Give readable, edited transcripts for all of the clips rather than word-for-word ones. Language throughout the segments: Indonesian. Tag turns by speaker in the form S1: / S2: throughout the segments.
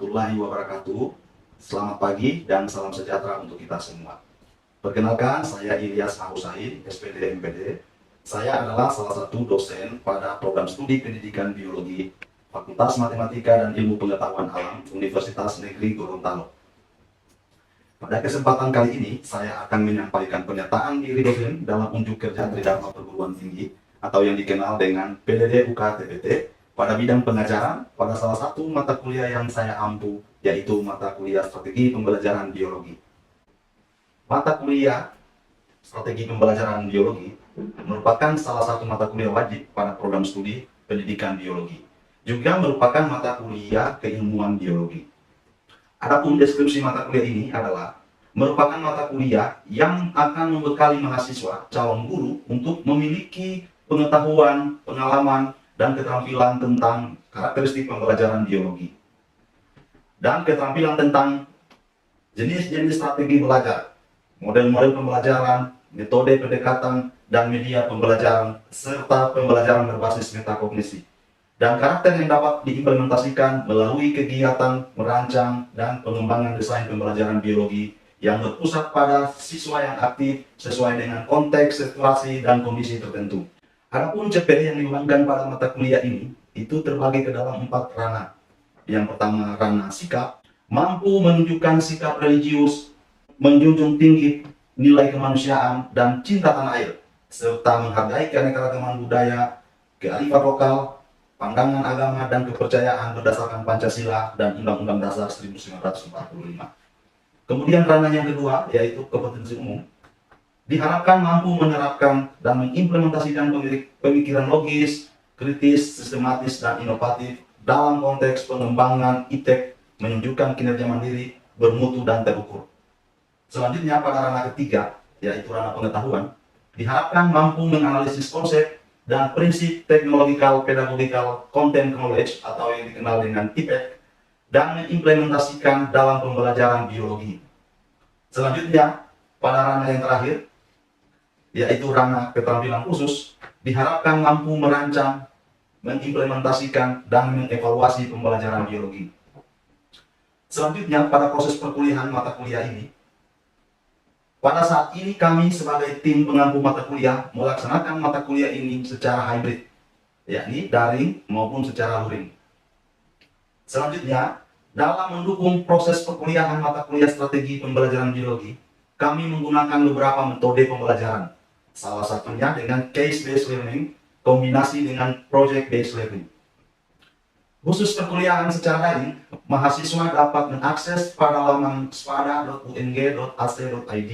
S1: warahmatullahi wabarakatuh. Selamat pagi dan salam sejahtera untuk kita semua. Perkenalkan, saya Ilyas Said, SPD MPD. Saya adalah salah satu dosen pada program studi pendidikan biologi Fakultas Matematika dan Ilmu Pengetahuan Alam Universitas Negeri Gorontalo. Pada kesempatan kali ini, saya akan menyampaikan pernyataan diri dosen dalam unjuk kerja Tridharma Perguruan Tinggi atau yang dikenal dengan PDD UK TPT pada bidang pengajaran pada salah satu mata kuliah yang saya ampu, yaitu mata kuliah Strategi Pembelajaran Biologi. Mata kuliah Strategi Pembelajaran Biologi merupakan salah satu mata kuliah wajib pada program studi pendidikan biologi. Juga merupakan mata kuliah keilmuan biologi. Adapun deskripsi mata kuliah ini adalah merupakan mata kuliah yang akan membekali mahasiswa calon guru untuk memiliki pengetahuan, pengalaman, dan keterampilan tentang karakteristik pembelajaran biologi. Dan keterampilan tentang jenis-jenis strategi belajar, model-model pembelajaran, metode pendekatan, dan media pembelajaran, serta pembelajaran berbasis metakognisi. Dan karakter yang dapat diimplementasikan melalui kegiatan merancang dan pengembangan desain pembelajaran biologi yang berpusat pada siswa yang aktif sesuai dengan konteks, situasi, dan kondisi tertentu. Adapun CPD yang diumumkan pada mata kuliah ini itu terbagi ke dalam 4 ranah. Yang pertama, ranah sikap, mampu menunjukkan sikap religius, menjunjung tinggi nilai kemanusiaan dan cinta tanah air, serta menghargai keanekaragaman budaya, kearifan lokal, pandangan agama dan kepercayaan berdasarkan Pancasila dan Undang-Undang Dasar 1945. Kemudian ranah yang kedua, yaitu kompetensi umum, diharapkan mampu menerapkan dan mengimplementasikan pemikiran logis, kritis, sistematis, dan inovatif dalam konteks pengembangan ITEK, menunjukkan kinerja mandiri, bermutu, dan terukur. Selanjutnya, pada ranah ketiga, yaitu ranah pengetahuan, diharapkan mampu menganalisis konsep dan prinsip technological pedagogical content knowledge atau yang dikenal dengan TPEK dan mengimplementasikan dalam pembelajaran biologi. Selanjutnya, pada ranah yang terakhir, yaitu ranah keterampilan khusus, diharapkan mampu merancang, mengimplementasikan, dan mengevaluasi pembelajaran biologi. Selanjutnya, pada proses perkuliahan mata kuliah ini, pada saat ini kami sebagai tim pengampu mata kuliah melaksanakan mata kuliah ini secara hybrid, yakni daring maupun secara luring. Selanjutnya, dalam mendukung proses perkuliahan mata kuliah strategi pembelajaran biologi, kami menggunakan beberapa metode pembelajaran. Salah satunya dengan case-based learning, kombinasi dengan project-based learning. Khusus perkuliahan secara daring, mahasiswa dapat mengakses pada laman spada.ung.ac.id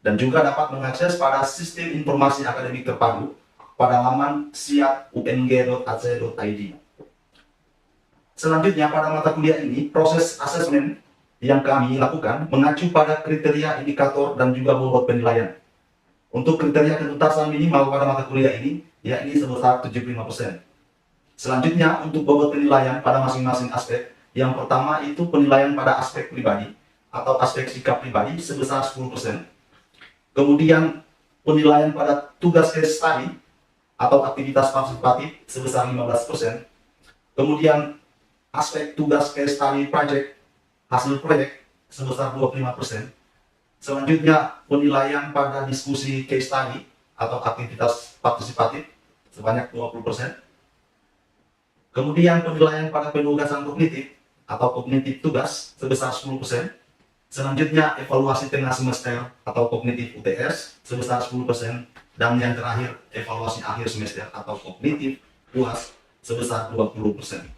S1: dan juga dapat mengakses pada sistem informasi akademik terpadu pada laman siap.ung.ac.id. Selanjutnya, pada mata kuliah ini, proses asesmen yang kami lakukan mengacu pada kriteria indikator dan juga bobot penilaian. Untuk kriteria ketuntasan minimal pada mata kuliah ini, yakni sebesar 75%. Selanjutnya, untuk bobot penilaian pada masing-masing aspek, yang pertama itu penilaian pada aspek pribadi atau aspek sikap pribadi sebesar 10%. Kemudian, penilaian pada tugas case study atau aktivitas partisipatif sebesar 15%. Kemudian, aspek tugas case study project, hasil proyek sebesar 25%. Selanjutnya, penilaian pada diskusi case study atau aktivitas partisipatif sebanyak 20%. Kemudian, penilaian pada penugasan kognitif atau kognitif tugas sebesar 10%. Selanjutnya, evaluasi tengah semester atau kognitif UTS sebesar 10%. Dan yang terakhir, evaluasi akhir semester atau kognitif UAS sebesar 20%.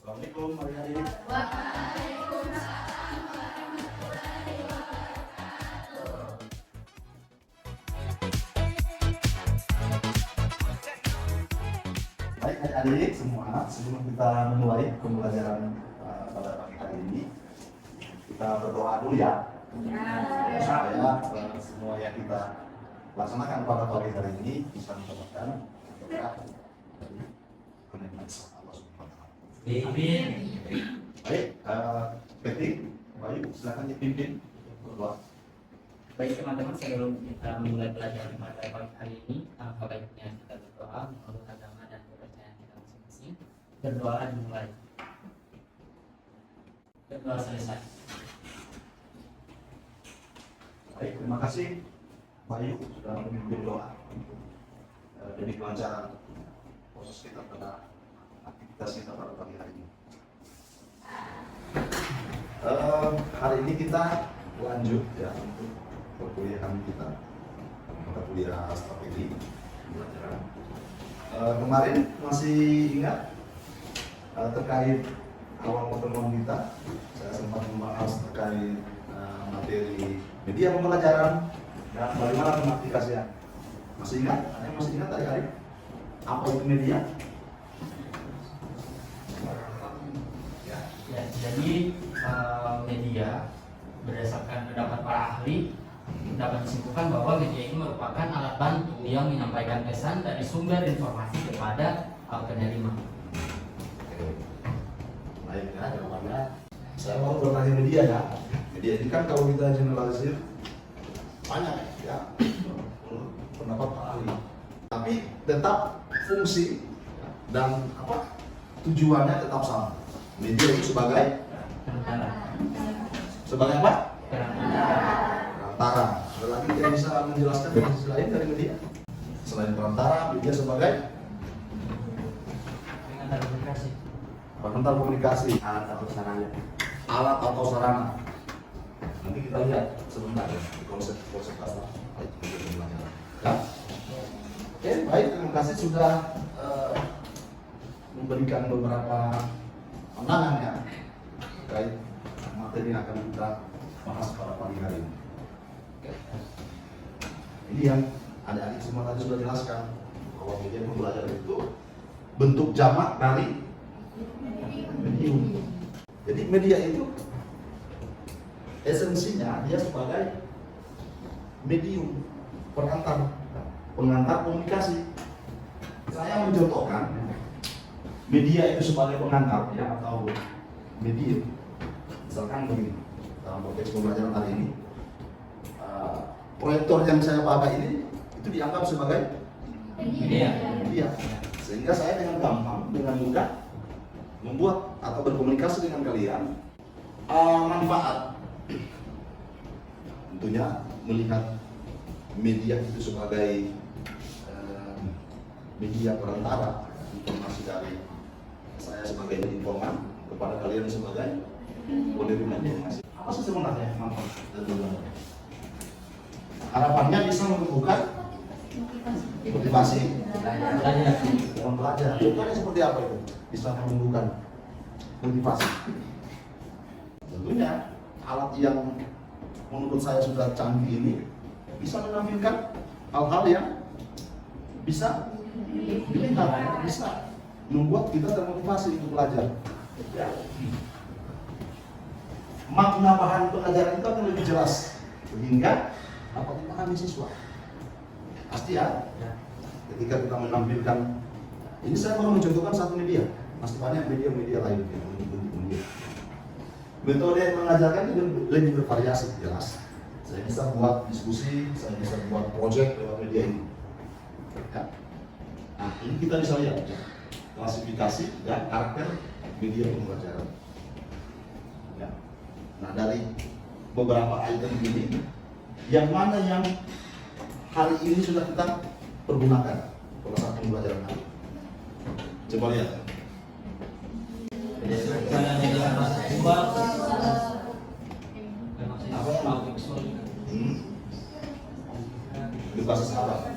S1: Assalamualaikum adik-adik. Baik adik-adik semua, sebelum kita memulai pembelajaran pada pagi hari ini, kita berdoa dulu ya. Supaya semua yang kita laksanakan pada pagi hari ini bisa mendapatkan berkah dari kenikmatan Allah Subhanahu wa Ta'ala.
S2: Amin.
S1: Baik, Petik, Bayu, silakan dipimpin.
S2: Baik teman-teman, sebelum kita memulai pelajaran pada pagi hari ini, alangkah baiknya kita berdoa menurut agama dan kepercayaan kita masing-masing. Berdoa dimulai. Berdoa selesai.
S1: Baik, terima kasih Bayu sudah memimpin doa demi kelancaran proses kita pada aktivitas kita pada pagi hari ini. Hari ini kita lanjut ya untuk perkuliahan kita, mata kuliah strategi pembelajaran. Kemarin masih ingat terkait awal pertemuan kita, saya sempat membahas terkait materi media pembelajaran dan bagaimana mengaplikasikan. Masih ingat? Ada yang masih ingat tadi apa itu media?
S2: Ya, jadi media berdasarkan pendapat para ahli dapat disimpulkan bahwa media ini merupakan alat bantu yang menyampaikan pesan dari sumber informasi kepada penerima.
S1: Baik ya, jawabannya. Saya mau bertanya media ya. Media ini kan kalau kita generalisir banyak ya pendapat para ahli. Tapi tetap fungsi dan tujuannya tetap sama. Media itu sebagai apa? Perantara. Ada lagi yang bisa menjelaskan definisi lain dari media? Selain perantara, media sebagai pengantar komunikasi. Alat atau sarana. Alat atau sarana. Nanti kita lihat sebentar ya konsep apa ya. Oke, baik, terima kasih sudah memberikan beberapa pandangan ya terkait materi yang akan kita bahas pada pagi hari ini. Oke. Ini yang adik-adik semua tadi sudah jelaskan bahwa media pembelajaran itu bentuk jamak dari medium. Jadi media itu esensinya dia sebagai medium, pengantar komunikasi. Saya mencontohkan media itu sebagai pengantar ya, atau medium. Misalkan begini, dalam konteks pembelajaran hari ini, proyektor yang saya pakai ini itu dianggap sebagai media. Sehingga saya dengan gampang, dengan mudah membuat atau berkomunikasi dengan kalian. Manfaat tentunya melihat media itu sebagai media perantara informasi dari saya sebagai informan kepada kalian sebagai penerima informasi. Apa sih sebenarnya manfaat dan tujuan? Harapannya bisa menumbuhkan motivasi dalam belajar. Contohnya seperti apa itu? Bisa menumbuhkan motivasi. Tentunya alat yang menurut saya sudah canggih ini bisa menampilkan hal-hal yang bisa dilihat, bisa membuat kita termotivasi untuk belajar. Makna bahan pengajaran itu akan lebih jelas sehingga dapat dipahami siswa. Pasti ya. Ketika kita menampilkan, ini saya baru mencontohkan satu media, masih banyak media-media lain yang mengikuti media. Metode mengajarkan itu lebih bervariasi, jelas. Saya bisa buat diskusi, saya bisa buat project lewat media ini. Ya. Nah, ini kita bisa lihat ya, klasifikasi dan karakter media pembelajaran. Ya. Nah, dari beberapa item ini, yang mana yang hari ini sudah kita pergunakan pada saat pembelajaran hari? Coba lihat. Basis apa?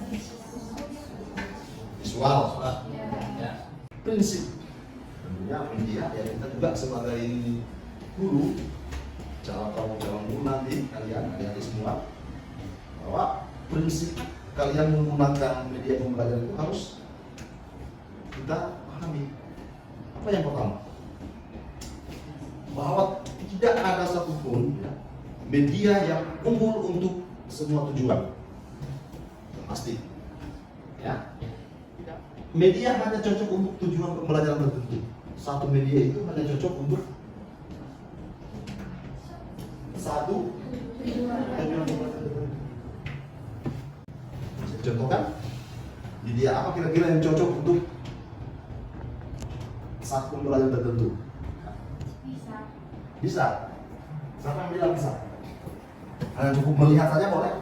S1: Visual. Prinsip. Tentunya media ya, kita juga sebagai guru, cara guru nanti kalian semua bahwa prinsip kalian menggunakan media pembelajaran itu harus kita pahami. Apa yang pertama? Bahwa tidak ada satupun ya, media yang unggul untuk semua tujuan. Pasti. Ya. Media hanya cocok untuk tujuan pembelajaran tertentu. satu media itu hanya cocok untuk satu tujuan pembelajaran. Contohkan media apa kira-kira yang cocok untuk satu pembelajaran tertentu? Bisa. Siapa yang bilang bisa? Hanya cukup melihat saja boleh?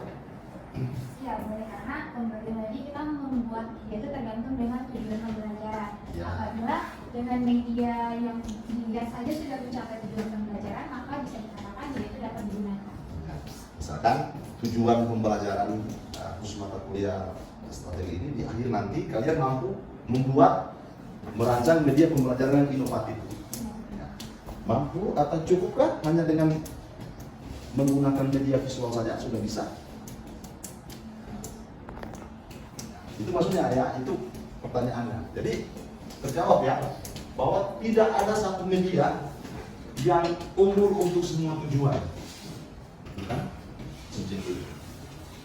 S3: Ya boleh, karena pembelajaran tadi kita membuat media itu tergantung dengan tujuan pembelajaran.
S1: Ya.
S3: Apabila dengan media yang dilihat saja sudah mencapai tujuan pembelajaran, maka bisa dikatakan dia itu dapat digunakan.
S1: Misalkan tujuan pembelajaran khusus mata kuliah strategi ini di akhir nanti kalian mampu merancang media pembelajaran yang inovatif. Mampu atau cukupkah hanya dengan menggunakan media visual saja sudah bisa? Itu maksudnya ya, itu pertanyaannya. Jadi terjawab ya, bahwa tidak ada satu media yang umur untuk semua tujuan. Bukan?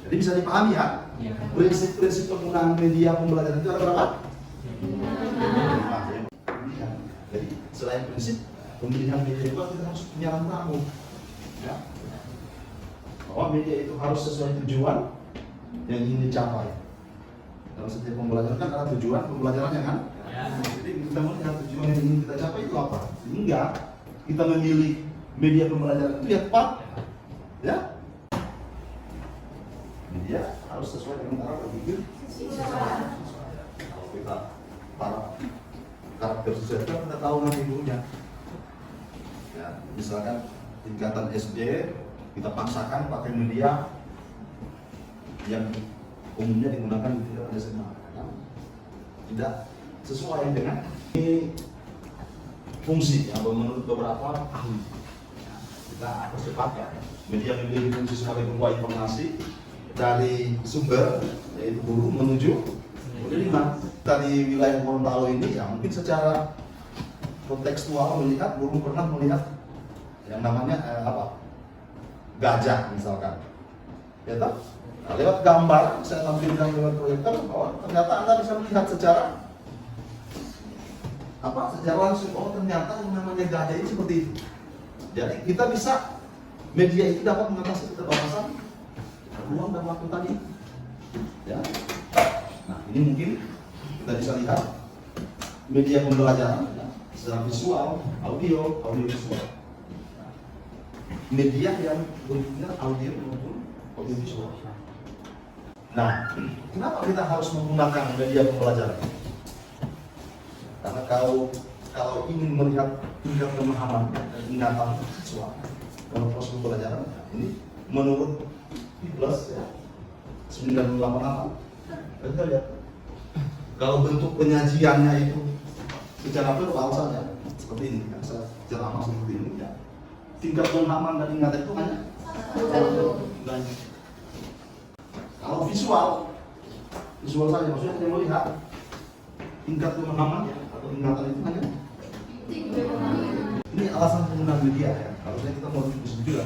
S1: Jadi bisa dipahami ya, prinsip-prinsip penggunaan media pembelajaran itu ada berapa? Jadi selain prinsip pemilihan media juga kita harus punya rancangan, ya, bahwa media itu harus sesuai tujuan yang ingin dicapai. Dalam setiap pembelajaran kan ada tujuan pembelajarannya kan? Jadi kita melihat tujuan yang ingin kita capai itu apa, sehingga kita memilih media pembelajaran itu yang tepat, ya. Media harus sesuai dengan cara berpikir. Kalau kita taruh karakter sesuai, kita tahu nanti gurunya. Ya, misalkan tingkatan SD kita paksakan pakai media yang umumnya digunakan di tingkatan SMA, tidak sesuai dengan ini fungsi yang menurut beberapa ahli. Kita percepat ya, media memiliki fungsi sebagai pembawa informasi dari sumber yaitu guru menuju penerima. Dari wilayah Gorontalo ini ya mungkin secara kontekstual melihat guru pernah melihat yang namanya gajah misalkan, ya tak? Nah, lewat gambar saya tampilkan lewat proyektor bahwa ternyata Anda bisa melihat secara langsung, oh ternyata yang namanya gajah ini seperti itu. Jadi kita bisa, media itu dapat mengatasi keterbatasan ruang dan waktu tadi, ya. Nah ini mungkin kita bisa lihat media pembelajaran ya, secara visual, audio visual. Media yang bentuknya audio maupun audio visual. Nah, kenapa kita harus menggunakan media pembelajaran? Karena kalau ingin melihat tingkat pemahaman dan ingatan siswa dalam proses pembelajaran, ini menurut Plus ya 988, kita lihat kalau bentuk penyajiannya itu secara verbal saja seperti ini, kan saya ceramah seperti ini ya, tingkat pemahaman dan ingatan itu hanya satu. Kalau visual saja maksudnya kita melihat tingkat pemahaman atau ingatan itu hanya. Ini alasan penggunaan media ya, harusnya kita mau diskusi juga.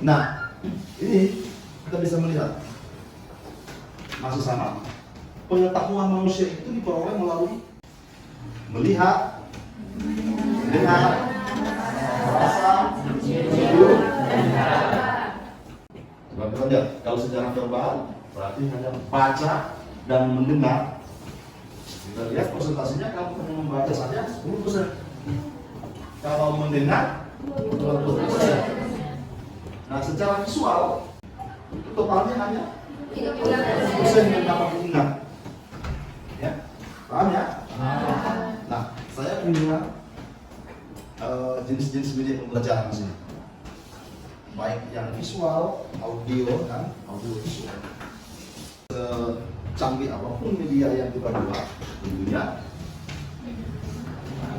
S1: Nah, ini kita bisa melihat masih sama, pengetahuan manusia itu diperoleh melalui melihat, dengar, merasa, hidup, dan kita lihat kalau secara verbal berarti hanya baca dan mendengar. Kita lihat presentasinya kalau hanya membaca saja 10%, kalau mendengar 20%. Nah secara visual itu totalnya hanya 30% yang dapat diingat, ya, paham ya? Nah saya punya jenis-jenis media pembelajaran di sini, baik yang visual, audio dan audio visual. Secanggih apapun media yang kita buat, tentunya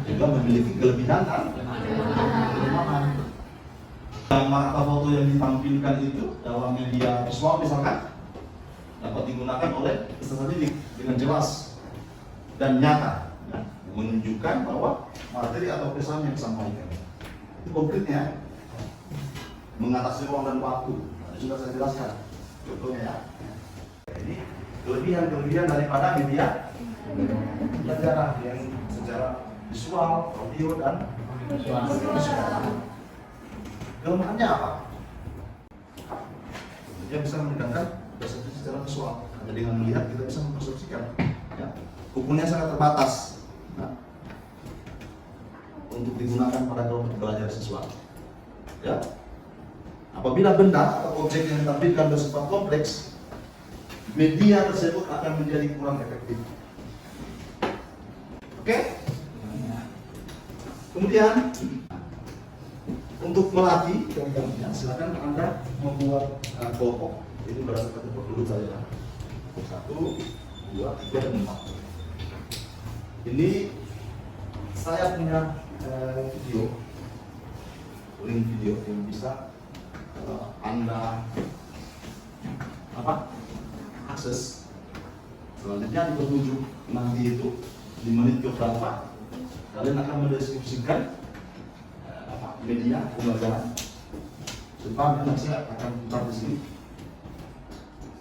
S1: juga memiliki kelebihan dan kelemahan. Gambar atau foto yang ditampilkan itu dalam media visual misalkan dapat digunakan oleh peserta didik dengan jelas dan nyata, ya, menunjukkan bahwa materi atau pesan yang disampaikan itu konkretnya, mengatasi ruang dan waktu. Nah, sudah saya jelaskan contohnya ya. Ini kelebihan daripada media pembelajaran yang secara visual, audio, dan kelemahannya apa? Dia bisa meningkatkan persepsi secara visual. Nah, jadi dengan melihat kita bisa mempersepsikan. Ya. Hukumnya sangat terbatas. Nah, untuk digunakan pada kelompok belajar siswa. Ya. Apabila benda atau objek yang ditampilkan bersifat kompleks, media tersebut akan menjadi kurang efektif. Oke? Kemudian untuk melatih contohnya, silakan Anda membuat kelompok. Ini berdasarkan kelompok dulu saja. 1, 2, 3, dan 4. Ini saya punya video, link video yang bisa Anda akses. Selanjutnya di petunjuk nanti itu di menit ke berapa kalian akan mendeskripsikan media pembelajaran. Sebab nanti saya akan putar di sini.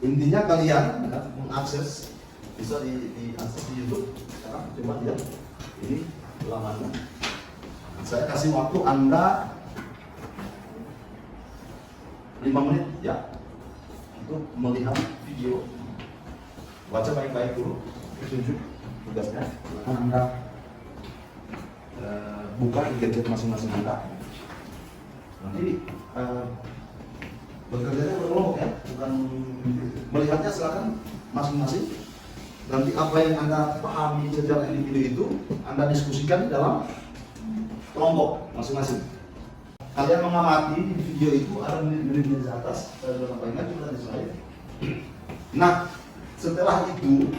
S1: Intinya kalian mengakses, bisa diakses di YouTube. Sekarang coba lihat ini lamannya. Saya kasih waktu Anda 5 menit ya untuk melihat video. Baca baik-baik dulu petunjuk tugasnya. Akan Anda buka di gadget masing-masing Anda. Nanti bekerjanya berkelompok ya, bukan melihatnya silakan masing-masing. Nanti apa yang Anda pahami secara individu itu Anda diskusikan dalam kelompok masing-masing. Kalian mengamati di video itu ada menit-menit di atas, saya sudah sampaikan juga di slide. Nah, setelah itu,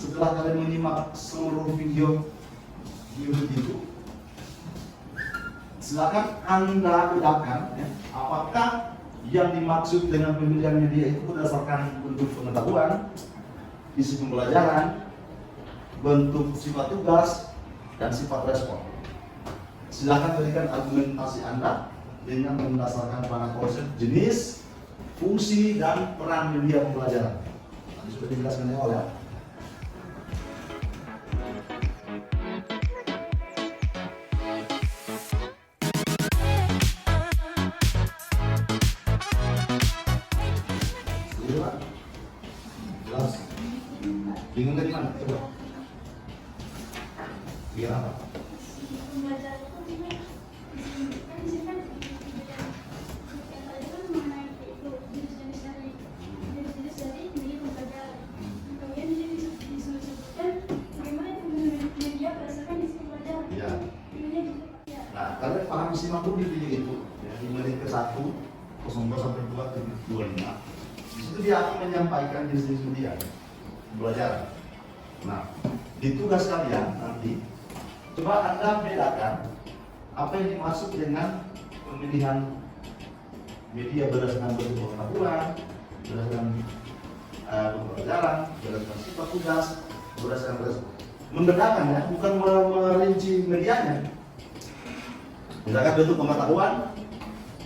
S1: setelah kalian menyimak seluruh video YouTube itu, silakan Anda bedakan ya, apakah yang dimaksud dengan pemilihan media itu berdasarkan bentuk pengetahuan, isi pembelajaran, bentuk sifat tugas, dan sifat respon. Silakan berikan argumentasi Anda dengan mendasarkan pada konsep jenis, fungsi, dan peran media pembelajaran. Tadi sudah dijelaskan ya. Jelas? Bingung dari mana? Coba. Biar apa? Ya. Nah, kalian paham simak dulu di video itu. Ya, di menit ke-1, 02 sampai 25. Di situ dia akan menyampaikan jenis media pembelajaran. Nah, di tugas kalian nanti coba Anda bedakan apa yang dimaksud dengan pemilihan media berdasarkan bentuk pengetahuan, berdasarkan pembelajaran, berdasarkan sifat tugas, berdasarkan respon. Membedakan ya, bukan merinci medianya. Misalkan bentuk pengetahuan,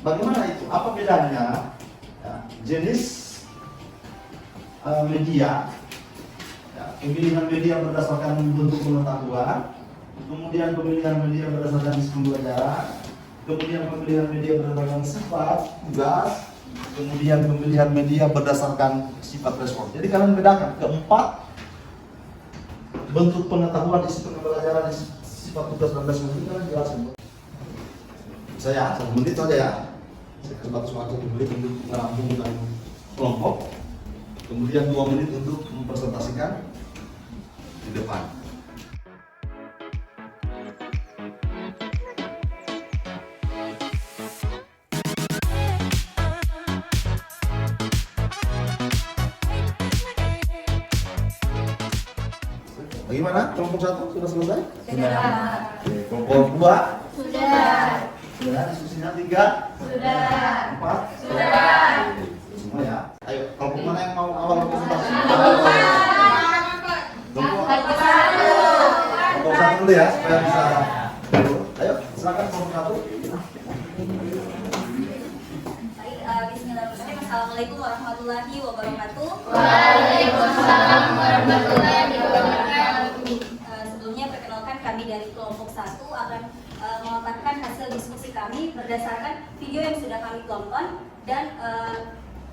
S1: bagaimana itu? Apa bedanya? Ya, jenis media, ya, pemilihan media berdasarkan bentuk pengetahuan, kemudian pemilihan media berdasarkan isi pembelajaran, kemudian pemilihan media berdasarkan sifat tugas, kemudian pemilihan media berdasarkan sifat respon. Jadi kalian bedakan keempat bentuk pengetahuan, isi pembelajaran, sifat tugas dan respon itu kalian jelaskan. Saya 1 menit saja ya. Saya terbatas waktu 1 menit untuk merampungkan kelompok. Kemudian 2 menit untuk mempresentasikan di depan. Bagaimana? Kelompok 1 sudah selesai?
S3: Sudah.
S1: Oke, kelompok 2
S3: Sudah.
S1: sudah, diskusinya 3
S3: Sudah.
S1: 4
S3: Sudah.
S1: semua ya. Ayo, kelompok mana yang mau awal presentasi? Kelompok 1 dulu ya, supaya bisa. Ayo, silakan kelompok 1.
S4: Bismillahirrahmanirrahim. Assalamualaikum warahmatullahi wabarakatuh.
S3: Waalaikumsalam warahmatullahi wabarakatuh.
S4: Sebelumnya perkenalkan kami dari dari kelompok 1 akan memaparkan hasil diskusi kami berdasarkan video yang sudah kami tonton dan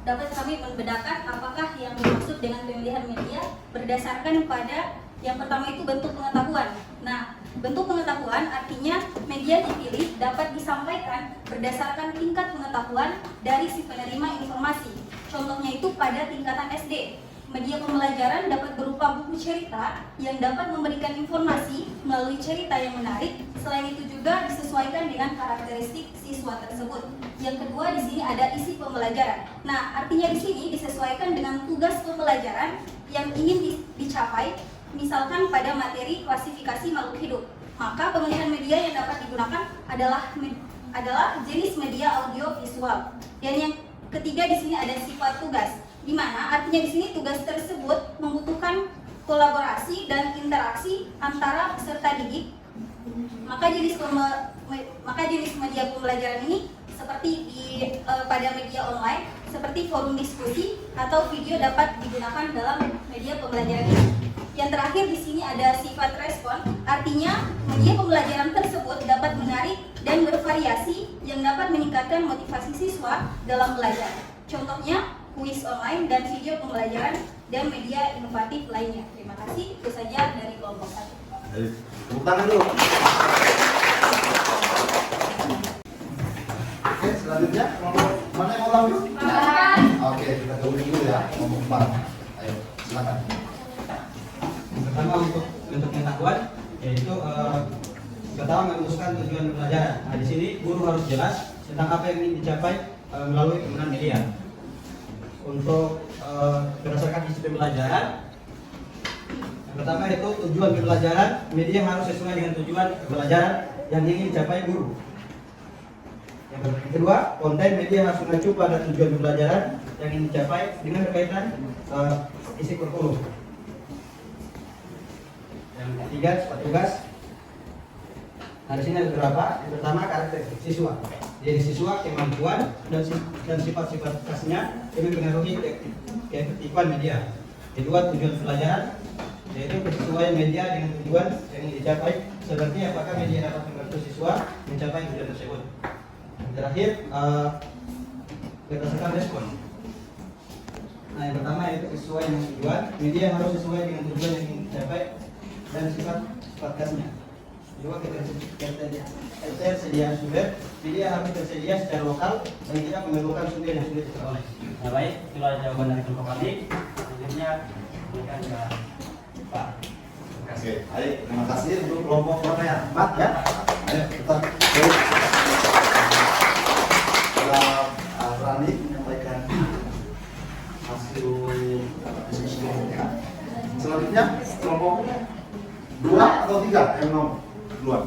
S4: dapat kami membedakan apakah yang dimaksud dengan pemilihan media berdasarkan pada yang pertama itu bentuk pengetahuan. Nah, bentuk pengetahuan artinya media dipilih dapat disampaikan berdasarkan tingkat pengetahuan dari si penerima informasi. Contohnya itu pada tingkatan SD. Media pembelajaran dapat berupa buku cerita yang dapat memberikan informasi melalui cerita yang menarik. Selain itu juga disesuaikan dengan karakteristik siswa tersebut. Yang kedua di sini ada isi pembelajaran. Nah, artinya di sini disesuaikan dengan tugas pembelajaran yang ingin dicapai. Misalkan pada materi klasifikasi makhluk hidup, maka pemilihan media yang dapat digunakan adalah jenis media audio visual. Dan yang ketiga di sini ada sifat tugas, di mana artinya di sini tugas tersebut membutuhkan kolaborasi dan interaksi antara peserta didik. Maka jenis media pembelajaran ini seperti pada media online, seperti forum diskusi atau video dapat digunakan dalam media pembelajaran ini. Yang terakhir di sini ada sifat respon, artinya media pembelajaran tersebut dapat menarik dan bervariasi yang dapat meningkatkan motivasi siswa dalam belajar. Contohnya kuis online dan video pembelajaran dan media inovatif lainnya. Terima kasih, itu saja dari kelompok 1.
S1: Tepuk tangan dulu. Oke, selanjutnya kelompok mana yang mau lanjut? Oke, kita tunggu dulu ya, kelompok 4. Ayo, silakan.
S5: Pertama untuk pengetahuan yaitu pertama merumuskan tujuan pembelajaran. Nah, di sini guru harus jelas tentang apa yang ingin dicapai melalui penggunaan media. Untuk berdasarkan isi pembelajaran, yang pertama itu tujuan pembelajaran, media harus sesuai dengan tujuan pembelajaran yang ingin dicapai guru. Yang kedua, konten media harus mengacu pada tujuan pembelajaran yang ingin dicapai dengan berkaitan isi kurikulum. Yang ketiga, sifat tugas. Nah, di sini ada beberapa. Yang pertama, karakteristik siswa. Jadi siswa, kemampuan dan sifat-sifat khasnya yang mempengaruhi keefektifan media. Kedua, tujuan pelajaran, yaitu kesesuaian media dengan tujuan yang ingin dicapai, seperti apakah media dapat membantu siswa mencapai tujuan tersebut. Yang terakhir, berdasarkan respon. Nah, yang pertama yaitu kesesuaian dengan tujuan, media harus sesuai dengan tujuan yang ingin dicapai dan sifat khasnya. Kedua, ketersediaan sumber, media harus tersedia secara lokal dan tidak memerlukan sumber yang sulit diperoleh.
S2: Nah, baik, itulah jawaban dari kelompok kami. Selanjutnya berikan ke Pak.
S1: Oke, baik, terima kasih untuk kelompok Korea 4 ya. Ayo kita Rani menyampaikan hasil diskusi kelompoknya. Selanjutnya kelompok 2 atau 3 yang mau? 2.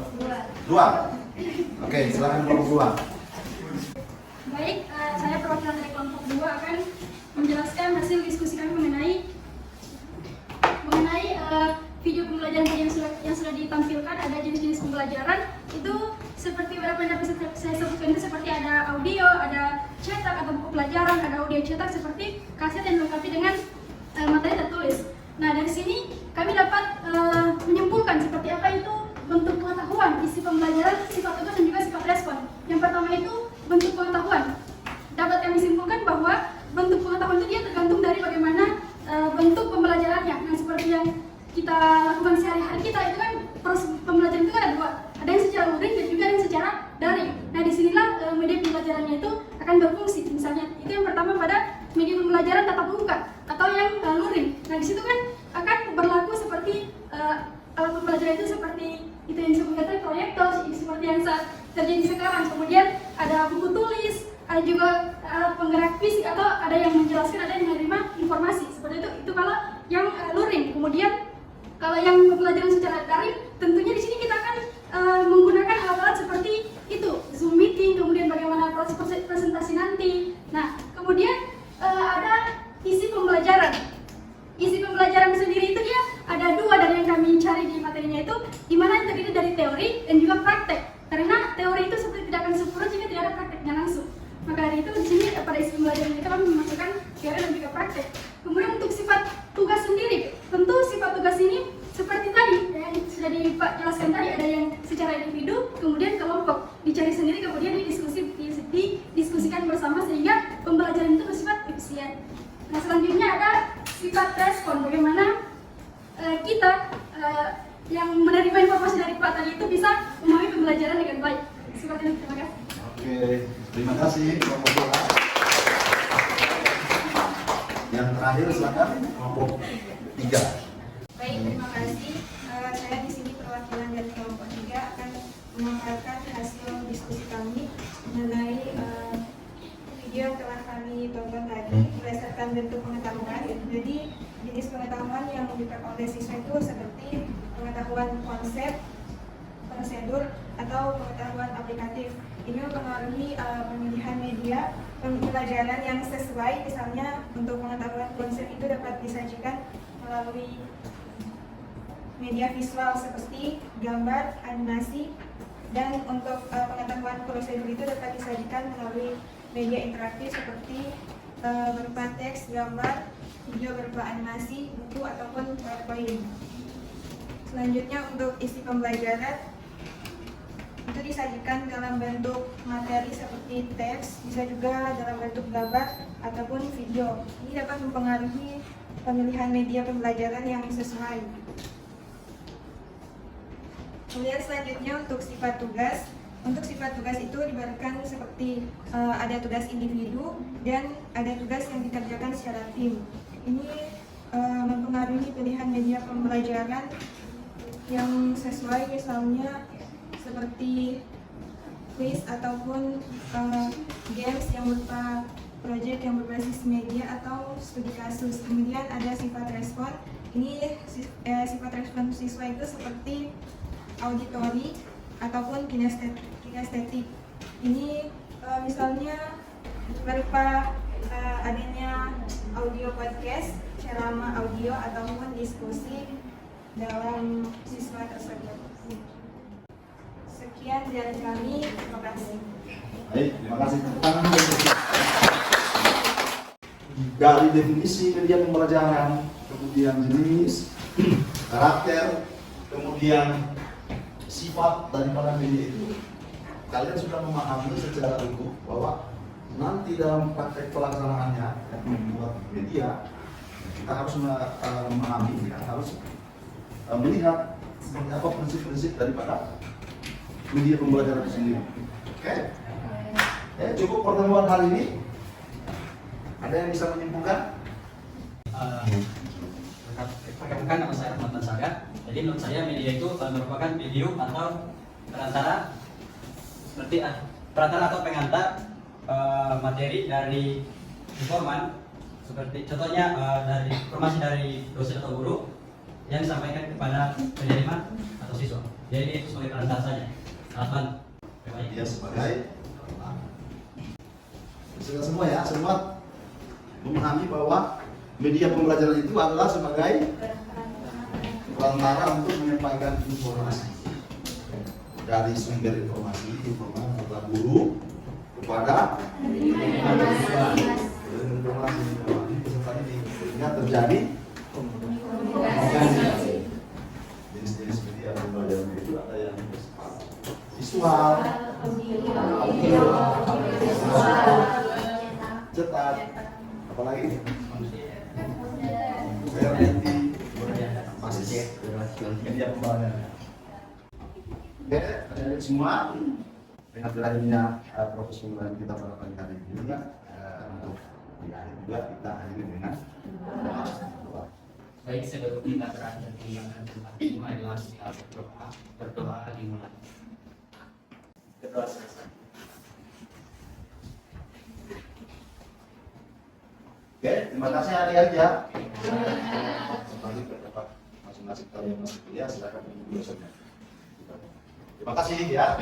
S1: Oke, silakan kelompok 2.
S3: Baik, saya perwakilan dari kelompok 2 akan menjelaskan hasil diskusi kami mengenai video pembelajaran yang sudah ditampilkan. Ada jenis-jenis pembelajaran itu seperti beberapa yang dapat saya sebutkan itu seperti ada audio, ada cetak atau buku pelajaran, ada audio cetak seperti kaset yang dilengkapi dengan materi tertulis. Nah, dari sini kami dapat menyimpulkan seperti apa itu bentuk pengetahuan, isi pembelajaran, sifat tugas dan juga sifat respon. Yang pertama itu bentuk pengetahuan. Dapat kami simpulkan bahwa bentuk pengetahuan itu dia tergantung dari bagaimana bentuk pembelajarannya. Nah, seperti yang kita lakukan sehari-hari kita itu kan proses pembelajaran itu kan ada dua, ada yang secara luring dan juga yang secara daring. Nah, disinilah media pembelajarannya itu akan berfungsi. Misalnya itu yang pertama pada media pembelajaran tatap muka atau yang luring. Nah, di situ kan akan berlaku seperti alat pembelajaran itu seperti itu yang disebutkan tadi proyektor, seperti yang saat terjadi sekarang. Kemudian ada buku tulis, ada juga alat penggerak fisik atau ada yang menjelaskan, ada yang menerima informasi. Seperti itu kalau yang luring. Kemudian kalau yang pembelajaran secara daring, tentunya di sini kita akan menggunakan alat-alat seperti itu, Zoom meeting, kemudian bagaimana proses presentasi nanti. Nah, kemudian ada isi pembelajaran. Isi pembelajaran sendiri itu dia ada dua dari yang kami cari di materinya itu, di mana yang terdiri dari teori dan juga praktek. Karena teori itu seperti tidak akan sempurna jika tidak ada prakteknya langsung. Maka dari itu di sini pada isi pembelajaran kita kami memasukkan teori dan juga praktek. Kemudian untuk sifat tugas sendiri, tentu sifat tugas ini seperti tadi yang sudah dijelaskan tadi, ada yang perhatian. Terima kasih.
S1: Oke, terima kasih kelompok 2. Yang terakhir silakan kelompok 3.
S6: Baik, terima kasih. Saya di sini perwakilan dari kelompok 3 akan memaparkan hasil diskusi kami mengenai video yang telah kami tonton tadi berdasarkan bentuk pengetahuan. Jadi jenis pengetahuan yang diperoleh siswa itu seperti pengetahuan konsep, prosedur, atau pengetahuan aplikatif. Ini mempengaruhi pemilihan media pembelajaran yang sesuai. Misalnya untuk pengetahuan konsep itu dapat disajikan melalui media visual seperti gambar, animasi, dan untuk pengetahuan prosedur itu dapat disajikan melalui media interaktif seperti berupa teks, gambar, video berupa animasi, buku, ataupun PowerPoint. Selanjutnya untuk isi pembelajaran itu disajikan dalam bentuk materi seperti teks, bisa juga dalam bentuk gambar ataupun video. Ini dapat mempengaruhi pemilihan media pembelajaran yang sesuai. Kemudian selanjutnya untuk sifat tugas. Untuk sifat tugas itu diberikan seperti ada tugas individu dan ada tugas yang dikerjakan secara tim. Ini mempengaruhi pilihan media pembelajaran yang sesuai, misalnya seperti quiz ataupun games yang berupa proyek yang berbasis media atau studi kasus. Kemudian ada sifat respon. Ini sifat respon siswa itu seperti auditori ataupun kinestetik. Ini misalnya berupa adanya audio podcast, ceramah audio ataupun diskusi dalam siswa tersebut. Sekian dari kami, terima kasih.
S1: Baik, terima kasih. Dari definisi media pembelajaran, kemudian jenis, karakter, kemudian sifat daripada media itu, kalian sudah memahami secara utuh bahwa nanti dalam praktek pelaksanaannya membuat media, kita harus memahami, harus melihat seperti apa prinsip-prinsip daripada media pembelajaran itu sendiri. Oke? Cukup pertemuan hari ini. Ada yang bisa menyimpulkan?
S5: Perkenalkan, nama saya Ahmad Mansara. Jadi menurut saya media itu merupakan video atau perantara seperti perantara atau pengantar materi dari informan, seperti contohnya dari informasi dari dosen atau guru yang disampaikan kepada penerima atau siswa. Jadi itu sebagai perantara saja. Alat
S1: Dia sebagai sudah semua ya, semua memahami bahwa media pembelajaran itu adalah sebagai perantara untuk menyampaikan informasi dari sumber informasi antara guru kepada informasi peserta didik, sehingga terjadi jenis-jenis media pembelajaran itu ada yang bersifat visual, audio, cetak, apalagi media pembelajaran. Oke, adik-adik semua, dengan berakhirnya proses pembelajaran kita pada pagi hari ini, untuk di akhir juga kita akhiri dengan doa.
S2: Baik, sebelum kita berakhir di yang kelima adalah kita berdoa dimulai. Berdoa selesai.
S1: Oke, terima kasih adik-adik ya. Kembali ke tempat masing-masing kalian masih kuliah, silakan menunggu dosennya. Terima kasih ya.